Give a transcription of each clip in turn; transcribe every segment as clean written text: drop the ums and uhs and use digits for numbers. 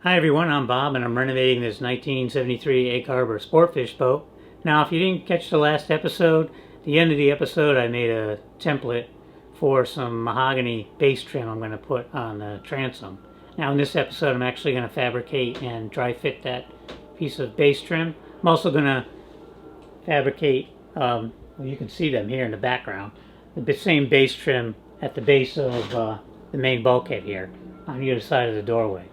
Hi everyone, I'm Bob and I'm renovating this 1973 Egg Harbor Sportfish boat. Now if you didn't catch the last episode, at the end of the episode I made a template for some mahogany base trim I'm going to put on the transom. Now in this episode I'm actually going to fabricate and dry fit that piece of base trim. I'm also going to fabricate, well, you can see them here in the background, the same base trim at the base of the main bulkhead here on either side of the doorway.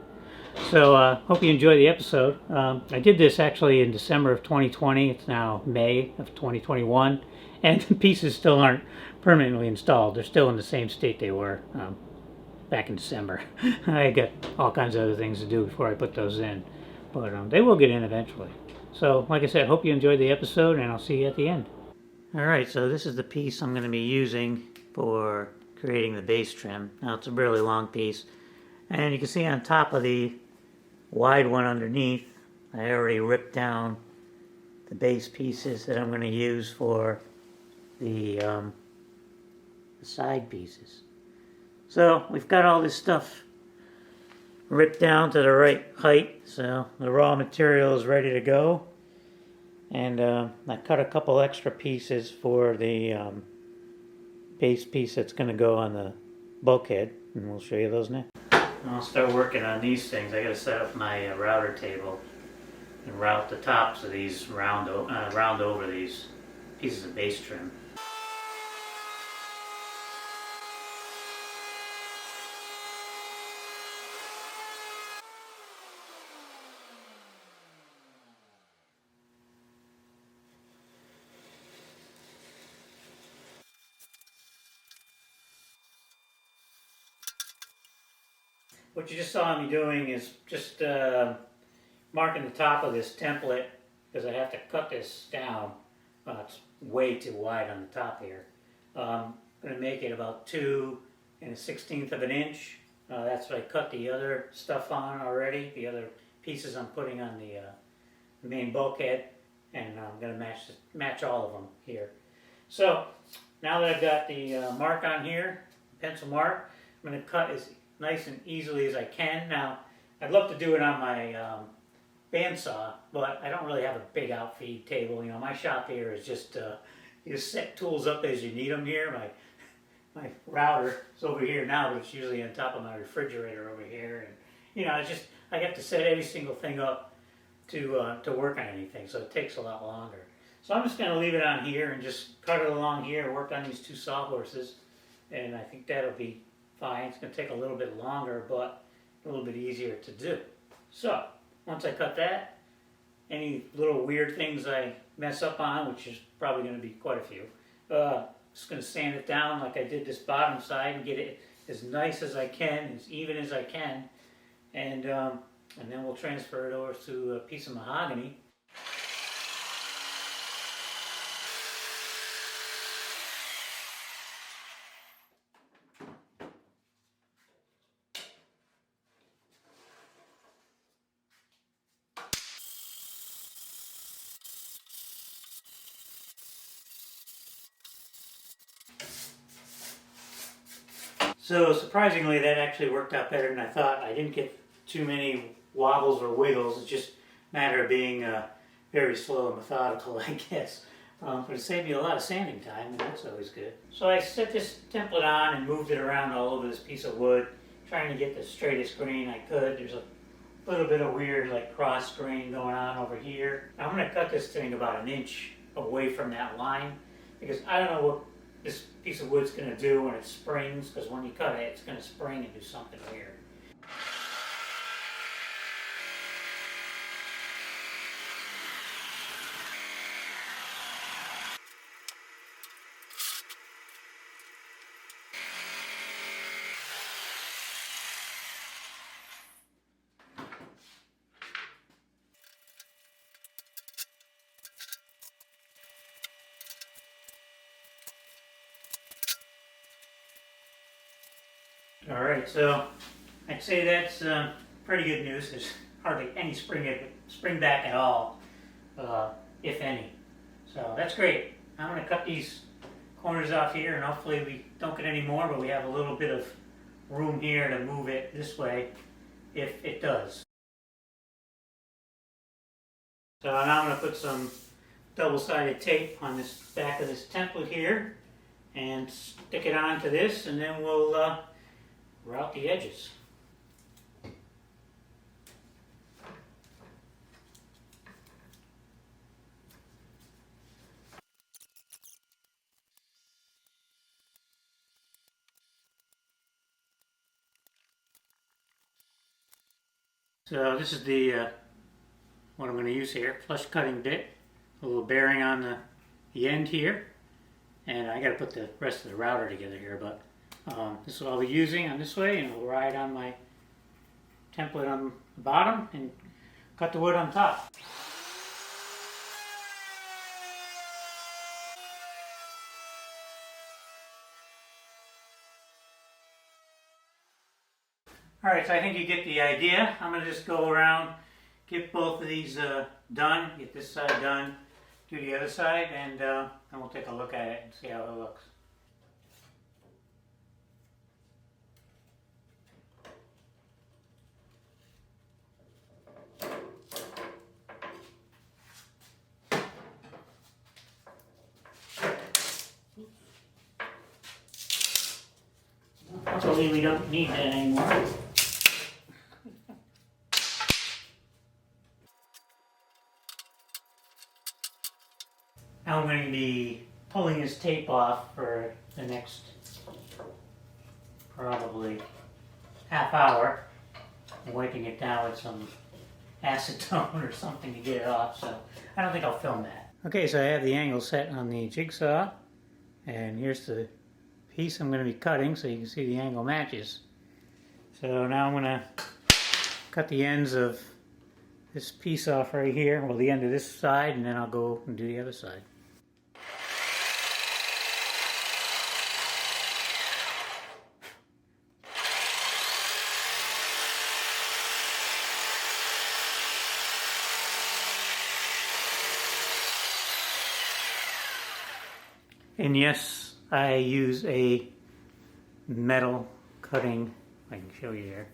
So hope you enjoy the episode. I did this actually in December of 2020. It's now May of 2021 and the pieces still aren't permanently installed. They're still in the same state they were back in December. I got all kinds of other things to do before I put those in, but they will get in eventually. So like I said, hope you enjoyed the episode and I'll see you at the end. Alright, so this is the piece I'm going to be using for creating the base trim. Now it's a really long piece, and you can see on top of the wide one underneath, I already ripped down the base pieces that I'm going to use for the side pieces. So we've got all this stuff ripped down to the right height, so the raw material is ready to go. And I cut a couple extra pieces for the base piece that's going to go on the bulkhead, and we'll show you those next. I'll start working on these things. I got to set up my router table and route the tops of these round over these pieces of base trim. What you just saw me doing is just marking the top of this template, because I have to cut this down. It's way too wide on the top here. I'm going to make it about 2 1/16 of an inch. That's what I cut the other stuff on already, the other pieces I'm putting on the main bulkhead, and I'm going to match all of them here. So now that I've got the mark on here, pencil mark, I'm going to cut as nice and easily as I can. Now, I'd love to do it on my bandsaw, but I don't really have a big outfeed table. You know, my shop here is just you set tools up as you need them here. My router is over here now, but it's usually on top of my refrigerator over here, and you know, it's just I have to set every single thing up to work on anything, so it takes a lot longer. So I'm just going to leave it on here and just cut it along here, work on these two sawhorses, and I think that'll be fine. It's going to take a little bit longer, but a little bit easier to do. So, once I cut that, any little weird things I mess up on, which is probably going to be quite a few, just going to sand it down like I did this bottom side and get it as nice as I can, as even as I can, and then we'll transfer it over to a piece of mahogany. So surprisingly, that actually worked out better than I thought. I didn't get too many wobbles or wiggles. It's just a matter of being very slow and methodical, I guess. But it saved me a lot of sanding time, and that's always good. So I set this template on and moved it around all over this piece of wood, trying to get the straightest grain I could. There's a little bit of weird like cross grain going on over here. I'm going to cut this thing about 1 inch away from that line, because I don't know what this piece of wood's going to do when it springs, because when you cut it, it's going to spring and do something weird. Alright, so I'd say that's pretty good news. There's hardly any spring back at all, if any. So that's great. I'm going to cut these corners off here, and hopefully we don't get any more, but we have a little bit of room here to move it this way if it does. So now I'm going to put some double-sided tape on this back of this template here and stick it onto this, and then we'll route the edges. So this is the what I'm going to use here, flush cutting bit, a little bearing on the end here, and I got to put the rest of the router together here, but this is what I'll be using on this way, and it'll ride on my template on the bottom and cut the wood on top. Alright, so I think you get the idea. I'm going to just go around, get both of these done, get this side done, do the other side, and then we'll take a look at it and see how it looks. Hopefully we don't need that anymore. Now I'm going to be pulling this tape off for the next probably half hour and wiping it down with some acetone or something to get it off, so I don't think I'll film that. Okay, so I have the angle set on the jigsaw, and here's the piece I'm going to be cutting so you can see the angle matches. So now I'm going to cut the ends of this piece off right here, well, the end of this side, and then I'll go and do the other side. And yes, I use a metal cutting, I can show you here,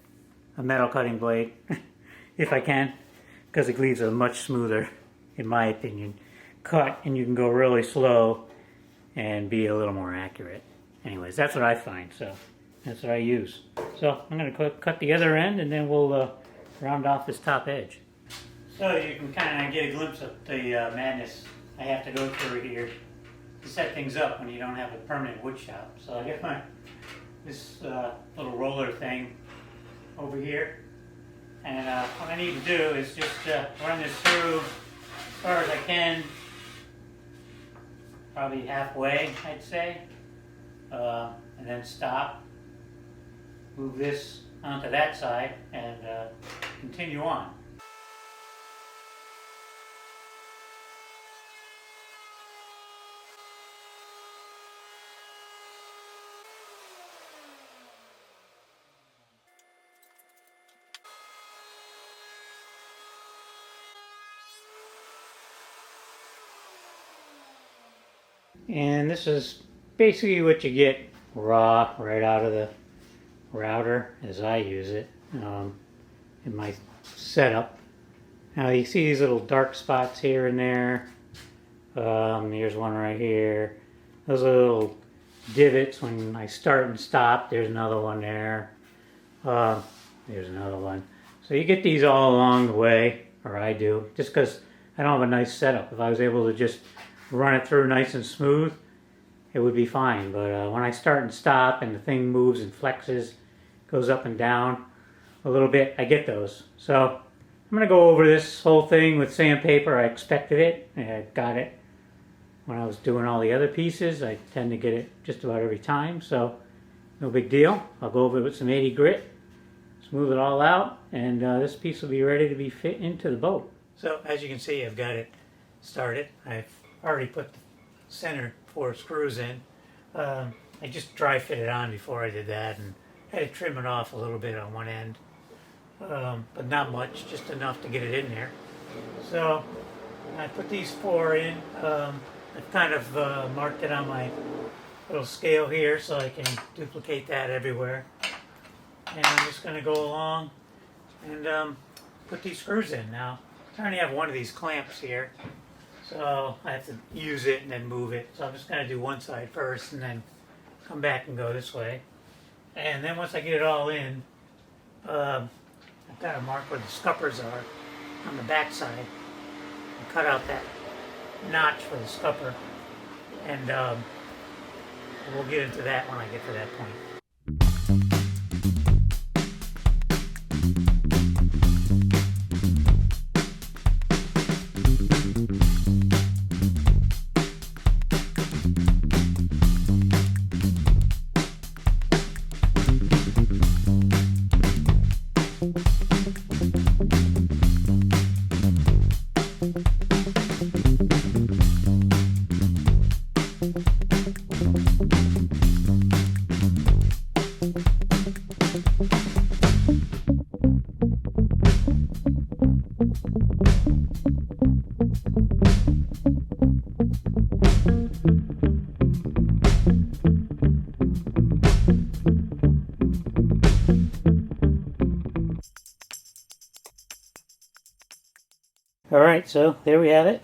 a metal cutting blade, if I can, because the gleaves are much smoother, in my opinion. Cut, and you can go really slow and be a little more accurate. Anyways, that's what I find, so that's what I use. So I'm going to cut the other end, and then we'll round off this top edge. So you can kind of get a glimpse of the madness I have to go through here to set things up when you don't have a permanent wood shop. So I get this little roller thing over here, and what I need to do is just run this through as far as I can, probably halfway I'd say, and then stop, move this onto that side, and continue on. And this is basically what you get raw right out of the router as I use it in my setup. Now you see these little dark spots here and there. Here's one right here. Those are little divots when I start and stop. There's another one there. There's another one. So you get these all along the way, or I do, just because I don't have a nice setup. If I was able to just run it through nice and smooth, it would be fine. But when I start and stop and the thing moves and flexes, goes up and down a little bit, I get those. So I'm going to go over this whole thing with sandpaper. I expected it. I got it when I was doing all the other pieces. I tend to get it just about every time, so no big deal. I'll go over it with some 80 grit, smooth it all out, and this piece will be ready to be fit into the boat. So as you can see, I've got it started. I've already put the center 4 screws in. I just dry fitted on before I did that, and had to trim it off a little bit on one end, but not much, just enough to get it in there. So I put these 4 in. I've kind of marked it on my little scale here so I can duplicate that everywhere. And I'm just going to go along and put these screws in. Now I only have one of these clamps here, so I have to use it and then move it. So I'm just going to do one side first and then come back and go this way. And then once I get it all in, I've got to mark where the scuppers are on the back side and cut out that notch for the scupper. And we'll get into that when I get to that point. Alright, so there we have it.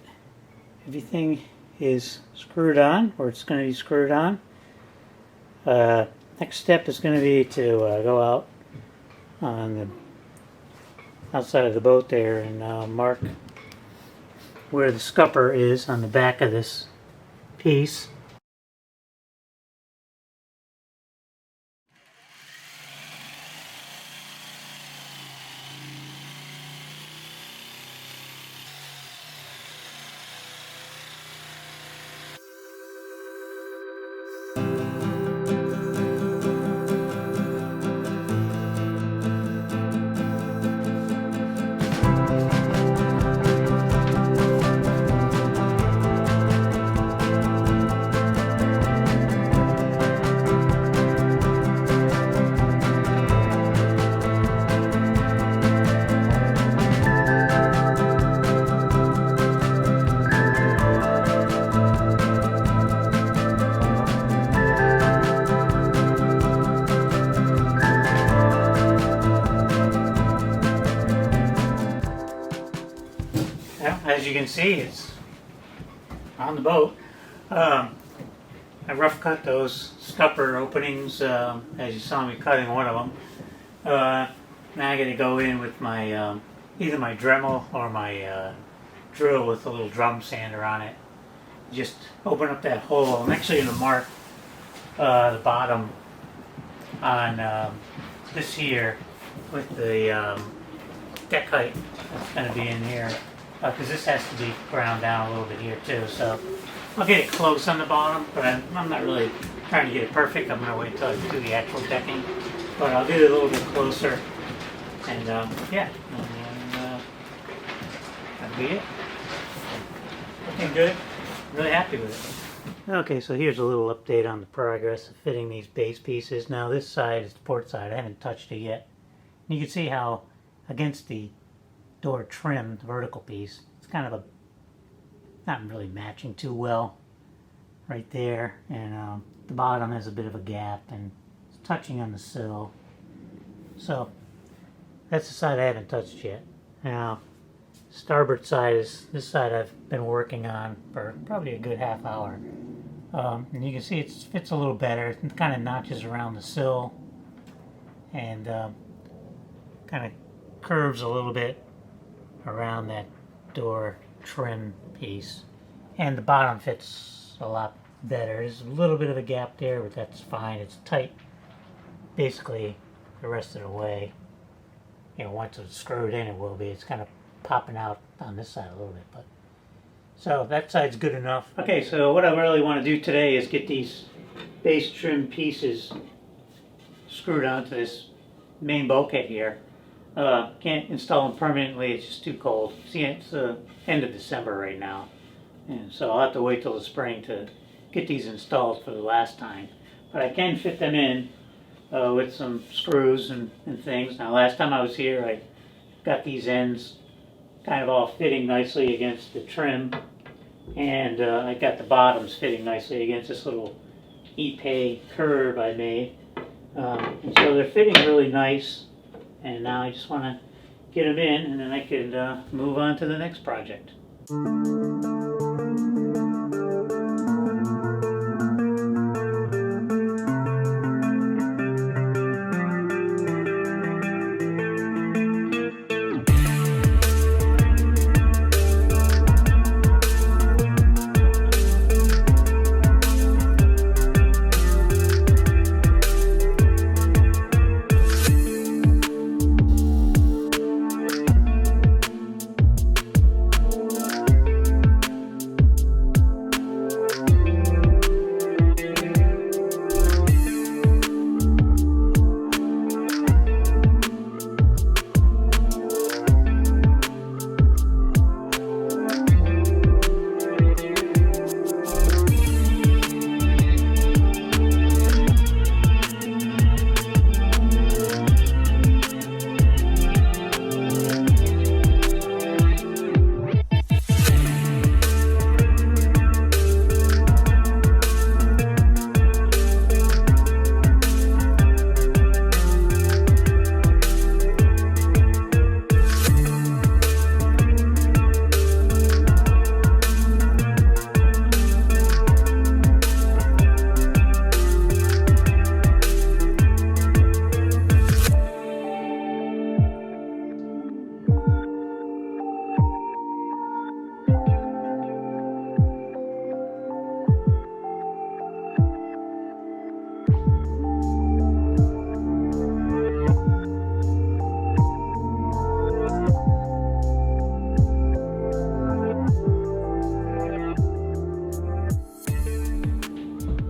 Everything is screwed on, or it's going to be screwed on. Next step is going to be to go out on the outside of the boat there and mark where the scupper is on the back of this piece. As you can see, it's on the boat. I rough cut those scupper openings as you saw me cutting one of them. Now I'm going to go in with my either my Dremel or my drill with a little drum sander on it. Just open up that hole. I'm actually going to mark the bottom on this here with the deck height that's going to be in here. Because this has to be ground down a little bit here too, so I'll get it close on the bottom, but I'm not really trying to get it perfect. I'm going to wait until I do the actual decking, but I'll get it a little bit closer, and yeah, and that'll be it. Looking good, really happy with it. Okay, so here's a little update on the progress of fitting these base pieces. Now this side is the port side, I haven't touched it yet. You can see how against the door trim, the vertical piece, it's kind of not really matching too well right there, and the bottom has a bit of a gap and it's touching on the sill. So that's the side I haven't touched yet. Now starboard side is this side I've been working on for probably a good half hour, and you can see it fits a little better. It kind of notches around the sill and kind of curves a little bit around that door trim piece, and the bottom fits a lot better. There's a little bit of a gap there, but that's fine. It's tight basically the rest of the way. You know, once it's screwed in, it will be. It's kind of popping out on this side a little bit, but so that side's good enough. Okay, so what I really want to do today is get these base trim pieces screwed onto this main bulkhead here. Can't install them permanently, it's just too cold. See, it's the end of December right now, and so I'll have to wait till the spring to get these installed for the last time. But I can fit them in with some screws and things. Now last time I was here, I got these ends kind of all fitting nicely against the trim, and I got the bottoms fitting nicely against this little EP curve I made. And so they're fitting really nice. And now I just want to get them in, and then I could move on to the next project.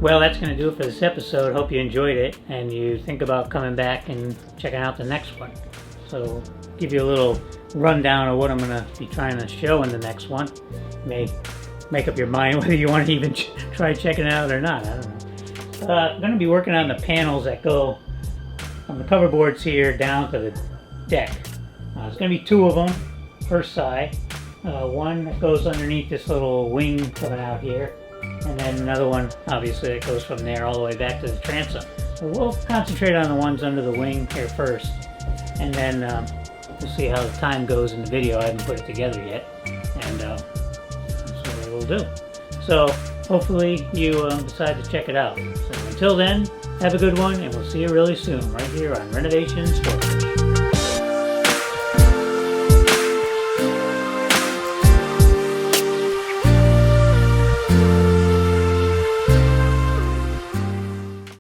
Well, that's going to do it for this episode. Hope you enjoyed it and you think about coming back and checking out the next one. So, give you a little rundown of what I'm going to be trying to show in the next one. You may make up your mind whether you want to even try checking it out or not. I don't know. I'm going to be working on the panels that go from the cover boards here down to the deck. There's going to be two of them per side. One that goes underneath this little wing coming out here. And then another one, obviously, that goes from there all the way back to the transom. So we'll concentrate on the ones under the wing here first. And then we'll see how the time goes in the video. I haven't put it together yet. And that's what we'll do. So hopefully you decide to check it out. So until then, have a good one, and we'll see you really soon right here on Renovation Sportfish.